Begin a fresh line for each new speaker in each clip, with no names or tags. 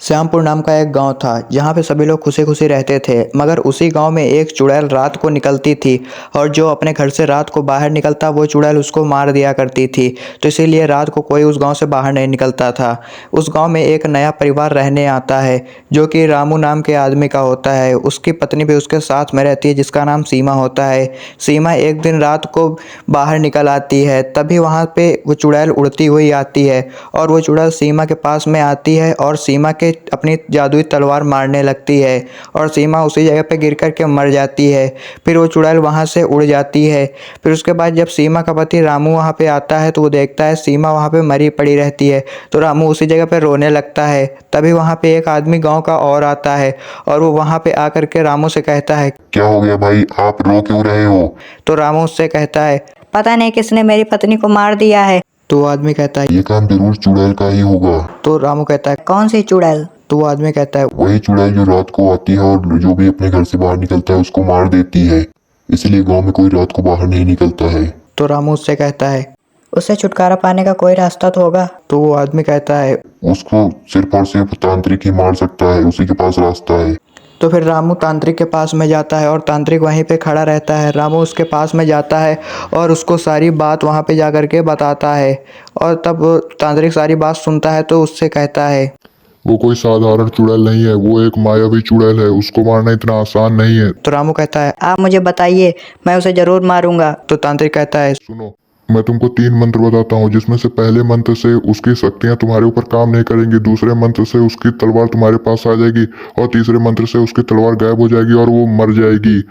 श्यामपुर नाम का एक गांव था जहां पे सभी लोग खुशी खुशी रहते थे। मगर उसी गांव में एक चुड़ैल रात को निकलती थी और जो अपने घर से रात को बाहर निकलता वो चुड़ैल उसको मार दिया करती थी। तो इसीलिए रात को कोई उस गांव से बाहर नहीं निकलता था। उस गांव में एक नया परिवार रहने आता है जो कि रामू नाम के आदमी का होता है। उसकी पत्नी भी उसके साथ में रहती है जिसका नाम सीमा होता है। सीमा एक दिन रात को बाहर निकल आती है, तभी वहाँ पे वो चुड़ैल उड़ती हुई आती है और वो चुड़ैल सीमा के पास में आती है और सीमा के अपनी जादुई तलवार मारने लगती है और सीमा उसी जगह पे गिर कर के मर जाती है। फिर वो चुड़ैल वहाँ से उड़ जाती है। फिर उसके बाद जब सीमा का पति रामू वहाँ पे आता है तो वो देखता है सीमा वहाँ पे मरी पड़ी रहती है। तो रामू उसी जगह पे रोने लगता है। तभी वहाँ पे एक आदमी गाँव का और आता है और वो वहाँ पे आकर के रामू से कहता है,
क्या हो गया भाई, आप रो क्यों रहे हो?
तो रामू उससे कहता है,
पता नहीं किसने मेरी पत्नी को मार दिया है।
तो वो आदमी कहता है,
ये काम जरूर चुड़ैल का ही होगा।
तो रामू कहता है,
कौन सी चुड़ैल?
तो वो आदमी कहता है,
वही चुड़ैल जो रात को आती है और जो भी अपने घर से बाहर निकलता है उसको मार देती है। इसलिए गांव में कोई रात को बाहर नहीं निकलता है।
तो रामू उससे कहता है,
उससे छुटकारा पाने का कोई रास्ता तो होगा।
तो वो आदमी कहता है,
उसको सिर्फ और सिर्फ तांत्रिक ही मार सकता है, उसी के पास रास्ता है।
तो फिर रामू तांत्रिक के पास में जाता है और तांत्रिक वहीं पे खड़ा रहता है। रामू उसके पास में जाता है और उसको सारी बात वहाँ पे जा कर के बताता है और तब वो तांत्रिक सारी बात सुनता है तो उससे कहता है,
वो कोई साधारण चुड़ैल नहीं है, वो एक मायावी चुड़ैल है, उसको मारना इतना आसान नहीं है।
तो रामू कहता है,
आप मुझे बताइए, मैं उसे जरूर मारूंगा।
तो तांत्रिक कहता है,
सुनो, मैं तुमको 3 मंत्र बताता हूँ, जिसमें से पहले मंत्र से उसकी शक्तियाँ तुम्हारे ऊपर काम नहीं करेंगी, दूसरे मंत्र से उसकी तलवार तुम्हारे पास आ जाएगी और तीसरे मंत्र से उसकी तलवार गायब हो जाएगी और वो मर जाएगी।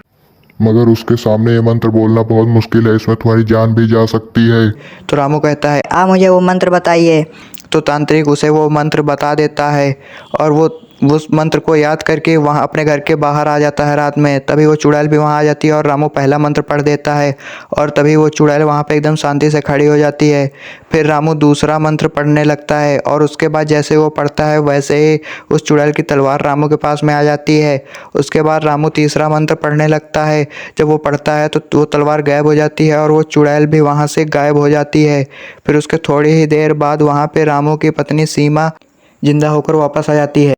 मगर उसके सामने ये मंत्र बोलना बहुत मुश्किल है, इसमें तुम्हारी जान भी जा सकती है।
तो रामू कहता है,
आप मुझे वो मंत्र बताइए।
तो तांत्रिक उसे वो मंत्र बता देता है और वो उस मंत्र को याद करके वहाँ अपने घर के बाहर आ जाता है रात में। तभी वो चुड़ैल भी वहाँ आ जाती है और रामू पहला मंत्र पढ़ देता है और तभी वो चुड़ैल वहाँ पे एकदम शांति से खड़ी हो जाती है। फिर रामू दूसरा मंत्र पढ़ने लगता है और उसके बाद जैसे वो पढ़ता है वैसे ही उस चुड़ैल की तलवार रामू के पास में आ जाती है। उसके बाद रामू तीसरा मंत्र पढ़ने लगता है। जब वो पढ़ता है तो वो तलवार गायब हो जाती है और वो चुड़ैल भी वहाँ से गायब हो जाती है। फिर उसके थोड़ी ही देर बाद वहाँ पे रामू की पत्नी सीमा जिंदा होकर वापस आ जाती है।